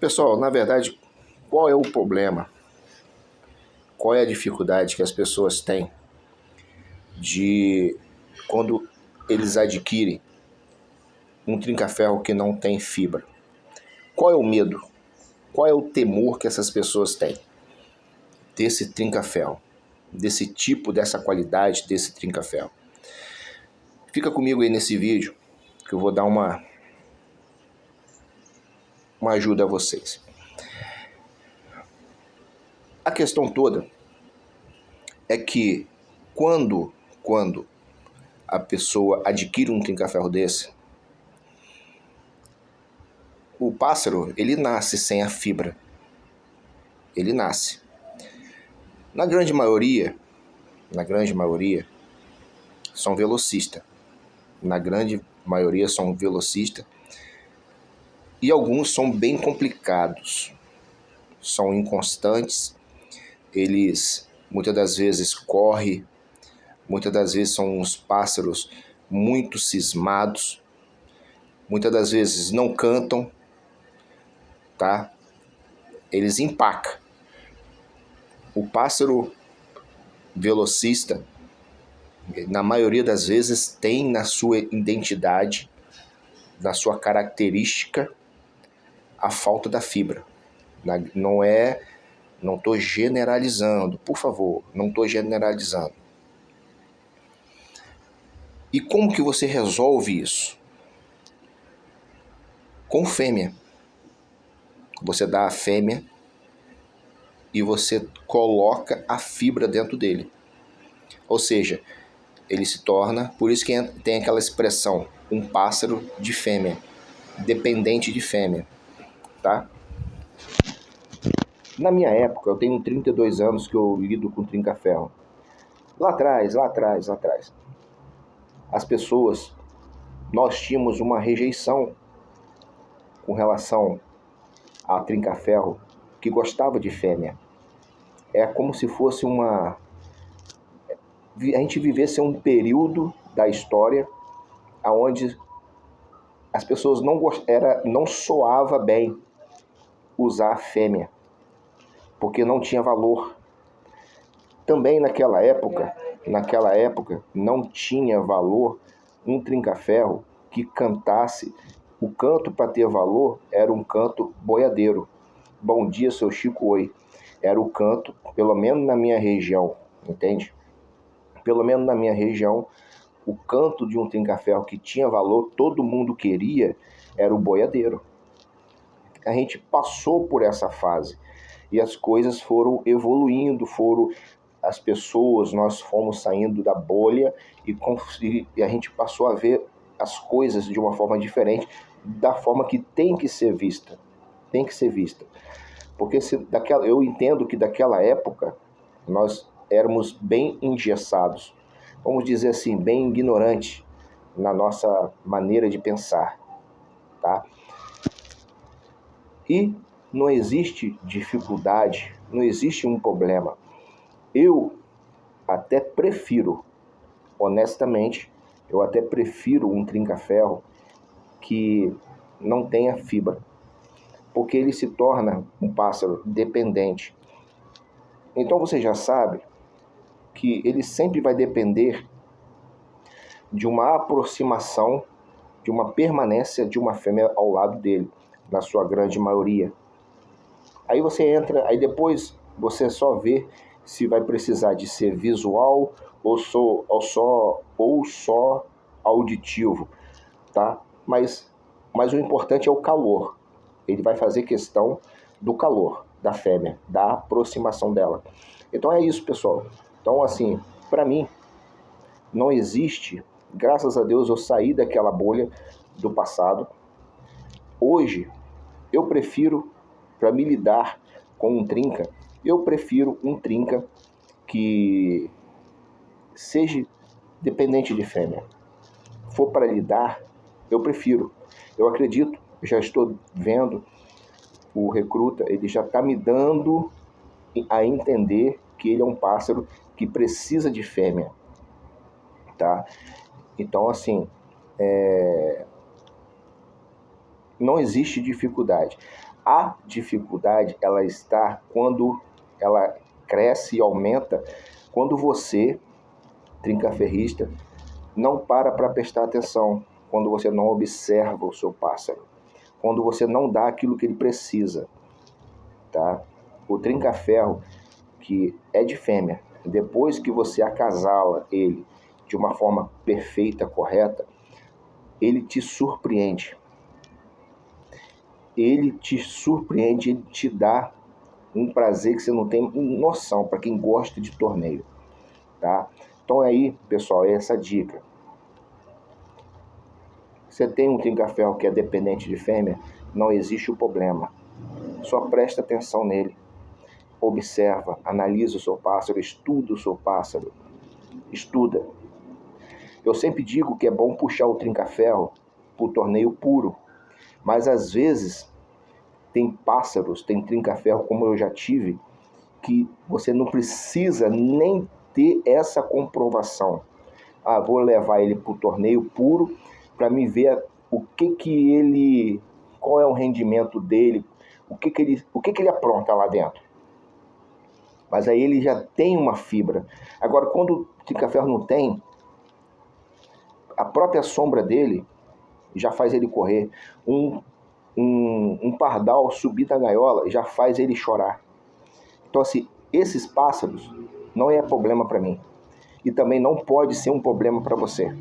Pessoal, na verdade, qual é o problema? Qual é a dificuldade que as pessoas têm de quando eles adquirem um trinca-ferro que não tem fibra? Qual é o medo? Qual é o temor que essas pessoas têm desse trinca-ferro? Desse tipo, dessa qualidade, desse trinca-ferro? Fica comigo aí nesse vídeo que eu vou dar uma ajuda a vocês. A questão toda é que quando a pessoa adquire um trinca-ferro desse, o pássaro, ele nasce sem a fibra. Ele nasce. Na grande maioria, são velocistas. Na grande maioria são velocistas. E alguns são bem complicados. São inconstantes. Eles, muitas das vezes, correm. Muitas das vezes são uns pássaros muito cismados. Muitas das vezes não cantam, tá? Eles empacam. O pássaro velocista, na maioria das vezes, tem na sua identidade, na sua característica, a falta da fibra. Não estou generalizando, por favor, não estou generalizando. E como que você resolve isso? Com fêmea. Você dá a fêmea e você coloca a fibra dentro dele. Ou seja, ele se torna, por isso que tem aquela expressão, um pássaro de fêmea, dependente de fêmea, tá? Na minha época, eu tenho 32 anos que eu lido com trinca-ferro. Lá atrás, as pessoas, nós tínhamos uma rejeição com relação a trinca-ferro que gostava de fêmea. É como se fosse a gente vivesse um período da história onde as pessoas não soava bem usar a fêmea, porque não tinha valor. Também naquela época, não tinha valor um trinca-ferro que cantasse. O canto, para ter valor, era um canto boiadeiro. Bom dia, seu Chico, oi. Era o canto, pelo menos na minha região, entende? Pelo menos na minha região, o canto de um trinca-ferro que tinha valor, todo mundo queria, era o boiadeiro. A gente passou por essa fase e as coisas foram evoluindo, as pessoas, nós fomos saindo da bolha e a gente passou a ver as coisas de uma forma diferente, da forma que tem que ser vista. Tem que ser vista. Porque eu entendo que daquela época nós éramos bem engessados, vamos dizer assim, bem ignorantes na nossa maneira de pensar, tá? E não existe dificuldade, não existe um problema. Eu até prefiro, honestamente, um trinca-ferro que não tenha fibra, porque ele se torna um pássaro dependente. Então você já sabe que ele sempre vai depender de uma aproximação, de uma permanência de uma fêmea ao lado dele, na sua grande maioria. Aí você entra, aí depois você só vê se vai precisar de ser visual ou só auditivo, tá? Mas o importante é o calor. Ele vai fazer questão do calor da fêmea, da aproximação dela. Então é isso, pessoal. Então, assim, para mim, não existe, graças a Deus eu saí daquela bolha do passado. Hoje, eu prefiro, para me lidar com um trinca, eu prefiro um trinca que seja dependente de fêmea. For para lidar, eu prefiro. Eu acredito, já estou vendo, o recruta, ele já está me dando a entender que ele é um pássaro que precisa de fêmea, tá? Então, assim, não existe dificuldade. A dificuldade, ela está quando ela cresce e aumenta, quando você, trincaferrista, não para prestar atenção, quando você não observa o seu pássaro, quando você não dá aquilo que ele precisa, tá? O trinca-ferro, que é de fêmea, depois que você acasala ele de uma forma perfeita, correta, ele te surpreende. Ele te surpreende, ele te dá um prazer que você não tem noção, para quem gosta de torneio, tá? Então aí, pessoal, é essa dica. Você tem um trinca-ferro que é dependente de fêmea, não existe o problema. Só presta atenção nele. Observa, analisa o seu pássaro, estuda o seu pássaro. Estuda. Eu sempre digo que é bom puxar o trinca-ferro para o torneio puro, mas às vezes tem pássaros, tem trinca-ferro, como eu já tive, que você não precisa nem ter essa comprovação. Vou levar ele para o torneio puro para me ver qual é o rendimento dele, o que ele apronta lá dentro. Mas aí ele já tem uma fibra. Agora, quando o trinca-ferro não tem, a própria sombra dele já faz ele correr. Um pardal subir da gaiola já faz ele chorar. Então, assim, esses pássaros não é problema para mim. E também não pode ser um problema para você.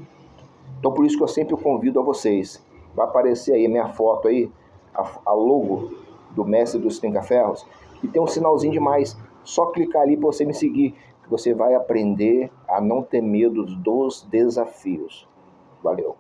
Então, por isso que eu sempre convido a vocês. Vai aparecer aí a minha foto aí, a logo do Mestre dos Trinca-Ferros, e tem um sinalzinho de mais. Só clicar ali para você me seguir, que você vai aprender a não ter medo dos desafios. Valeu!